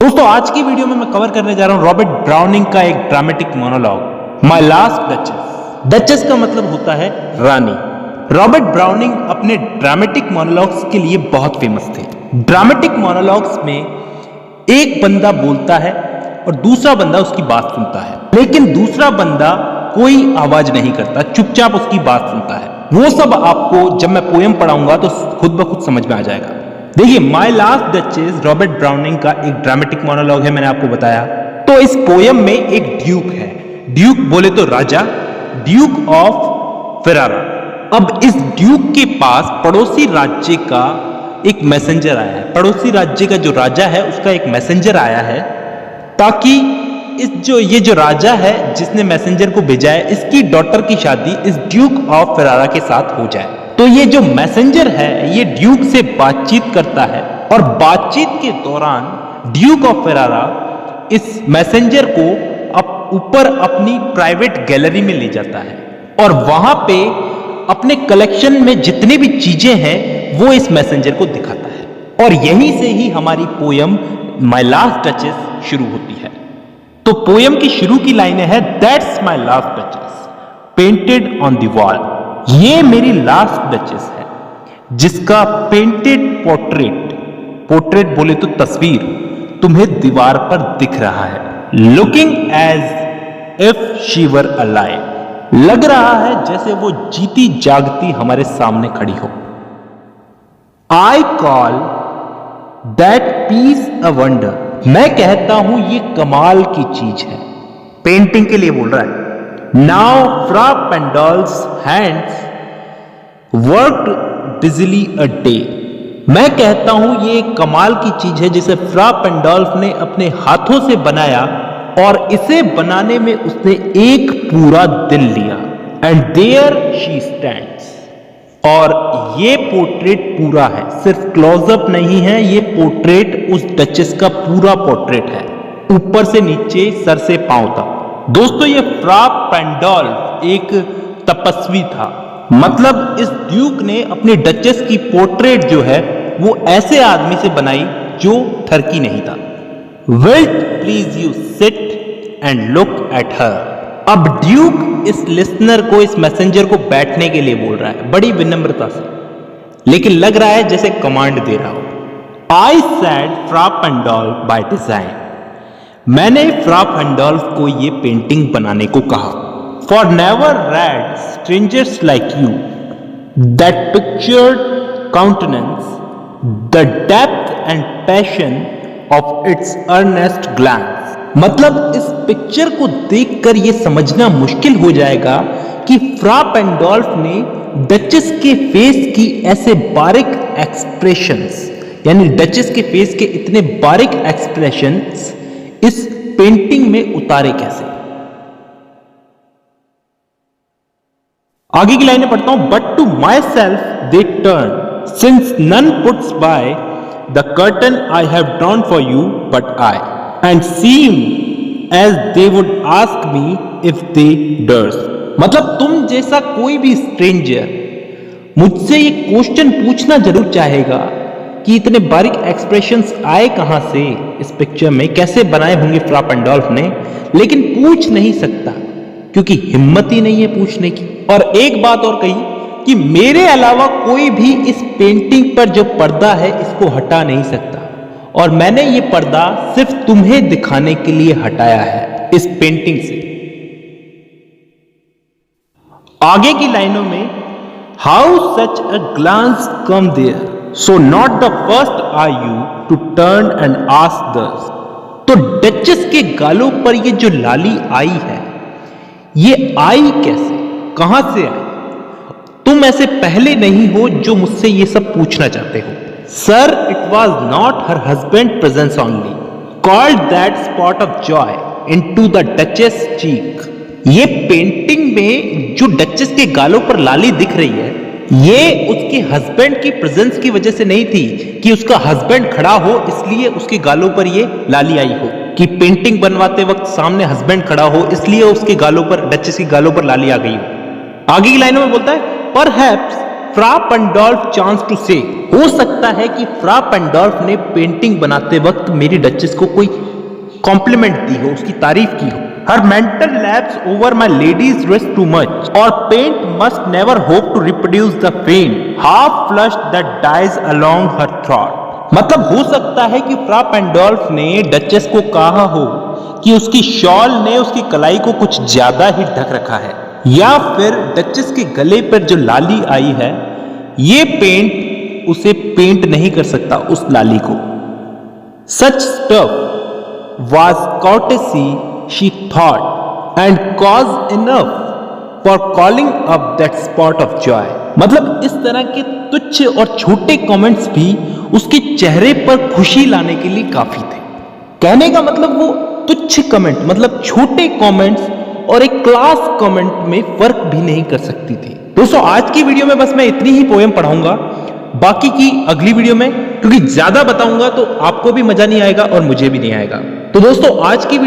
दोस्तों आज की वीडियो में मैं कवर करने जा रहा हूं रॉबर्ट ब्राउनिंग का एक dramatic monologue my last duchess. Duchess का मतलब होता है रानी। रॉबर्ट ब्राउनिंग अपने ड्रामेटिक मोनोलॉग्स के लिए बहुत फेमस थे। ड्रामेटिक मोनोलॉग्स में एक बंदा बोलता है और दूसरा बंदा उसकी बात सुनता है, लेकिन दूसरा बंदा कोई आवाज नहीं करता, चुपचाप उसकी बात सुनता है। वो सब आपको जब मैं पोयम पढ़ाऊंगा तो खुद ब खुद समझ में आ जाएगा। देखिए, my last duchess Robert browning का एक ड्रामेटिक मोनोलॉग है, मैंने आपको बताया। तो इस पोयम में एक ड्यूक है, ड्यूक बोले तो राजा, ड्यूक ऑफ फेरारा। अब इस ड्यूक के पास पड़ोसी राज्य का एक मैसेंजर आया है। पड़ोसी राज्य का जो राजा है उसका एक मैसेंजर आया है ताकि ये जो राजा है जिसने मैसेंजर को भेजा है, इसकी डॉटर की शादी इस ड्यूक ऑफ फेरारा के साथ हो जाए। तो ये जो मैसेंजर है ये ड्यूक से बातचीत करता है और बातचीत के दौरान ड्यूक ऑफ फेरारा इस मैसेंजर को ऊपर अपनी प्राइवेट गैलरी में ले जाता है और वहां पे अपने कलेक्शन में जितनी भी चीजें हैं वो इस मैसेंजर को दिखाता है। और यहीं से ही हमारी पोयम माय लास्ट डचेस शुरू होती है। तो पोयम की शुरू की लाइनें हैं, that's my last duchess painted on the wall. ये मेरी लास्ट डचेस है जिसका पेंटेड पोर्ट्रेट बोले तो तस्वीर तुम्हें दीवार पर दिख रहा है। Looking as if she were alive, लग रहा है जैसे वो जीती जागती हमारे सामने खड़ी हो। I call that piece a wonder, मैं कहता हूं ये कमाल की चीज है। पेंटिंग के लिए बोल रहा है। Now Fra Pandol's hands worked busily a day, मैं कहता हूं ये एक कमाल की चीज है जिसे फ्रा पेंडोल्फ ने अपने हाथों से बनाया और इसे बनाने में उसने एक पूरा दिन लिया। एंड देयर शी स्टैंड्स, और ये पोर्ट्रेट पूरा है, सिर्फ क्लोजअप नहीं है, ये पोर्ट्रेट उस डचेस का पूरा पोर्ट्रेट है, ऊपर से नीचे, सर से पांव तक। दोस्तों ये फ्रा पेंडोल्फ एक तपस्वी था, मतलब इस ड्यूक ने अपनी डचेस की पोर्ट्रेट जो है वो ऐसे आदमी से बनाई जो ठरकी नहीं था। Wilt please you sit and look at her. अब ड्यूक इस लिसनर को, इस मैसेंजर को बैठने के लिए बोल रहा है बड़ी विनम्रता से, लेकिन लग रहा है जैसे कमांड दे रहा हो। I said Fra Pandolf by design, मैंने फ्रा पेंडोल्फ को ये पेंटिंग बनाने को कहा। For never read strangers like you that pictured countenance the depth and passion of its earnest glance. मतलब इस पिक्चर को देखकर ये समझना मुश्किल हो जाएगा कि फ्रा पेंडोल्फ ने डचेस के फेस की ऐसे बारीक एक्सप्रेशंस, यानी डचेस के फेस के इतने बारीक एक्सप्रेशंस इस पेंटिंग में उतारे कैसे। आगे की लाइनें पढ़ता हूं। But to myself they turn since none puts by the curtain I have drawn for you but I and seem as they would ask me if they durst. मतलब तुम जैसा कोई भी स्ट्रेंजर मुझसे ये क्वेश्चन पूछना जरूर चाहेगा कि इतने बारीक एक्सप्रेशंस आए कहां से, इस पिक्चर में कैसे बनाए होंगे फ्रा पेंडोल्फ ने, लेकिन पूछ नहीं सकता क्योंकि हिम्मत ही नहीं है पूछने की। और एक बात और कही कि मेरे अलावा कोई भी इस पेंटिंग पर जो पर्दा है इसको हटा नहीं सकता, और मैंने ये पर्दा सिर्फ तुम्हें दिखाने के लिए हटाया है इस पेंटिंग से। आगे की लाइनों में how such a glance come there, so not the first are you to turn and ask thus। तो डचेस के गालों पर ये जो लाली आई है, ये आई कैसे, कहां से आई? तुम ऐसे पहले नहीं हो जो मुझसे ये सब पूछना चाहते हो। Sir it was not her husband presence only called that spot of joy into the duchess cheek. ये पेंटिंग में जो डचेस के गालों पर लाली दिख रही है ये उसके हस्बैंड की प्रेजेंस की वजह से नहीं थी कि उसका हस्बैंड खड़ा हो इसलिए उसके गालों पर ये लाली आई हो, कि पेंटिंग बनवाते वक्त सामने हस्बैंड खड़ा हो इसलिए उसके गालों पर, डचेस के गालों पर लाली आ गई हो। आगे की लाइनों में बोलता है परहैप्स फ्रा पेंडोल्फ चांस टू से। हो सकता है कि फ्रा पेंडोल्फ ने पेंटिंग बनाते वक्त मेरी डचेस को कोई कॉम्प्लीमेंट दी हो, उसकी तारीफ की हो। Her mantle laps over my lady's dress too much or paint must never hope to reproduce the faint half flush that dies along her throat. मतलब हो सकता है कि फ्रा पेंडोल्फ ने डचेस को कहा हो कि उसकी शॉल ने उसकी कलाई को कुछ ज्यादा ही ढक रखा है, या फिर डचेस के गले पर जो लाली आई है ये पेंट उसे पेंट नहीं कर सकता उस लाली को। Such stuff was courtesy she thought and cause enough for calling up that spot of joy। मतलब इस तरह के तुच्छ और छोटे कमेंट्स भी उसके चेहरे पर खुशी लाने के लिए काफी थे। कहने का मतलब वो तुच्छ कमेंट मतलब छोटे कमेंट्स और एक क्लास कमेंट में फर्क भी नहीं कर सकती थी। दोस्तों आज की वीडियो में बस मैं इतनी ही पोएम पढ़ाऊंगा, बाकी की अगली वीडियो में, क्योंकि ज्यादा बताऊंगा तो आपको भी मजा नहीं आएगा और मुझे भी नहीं आएगा। तो दोस्तों आज की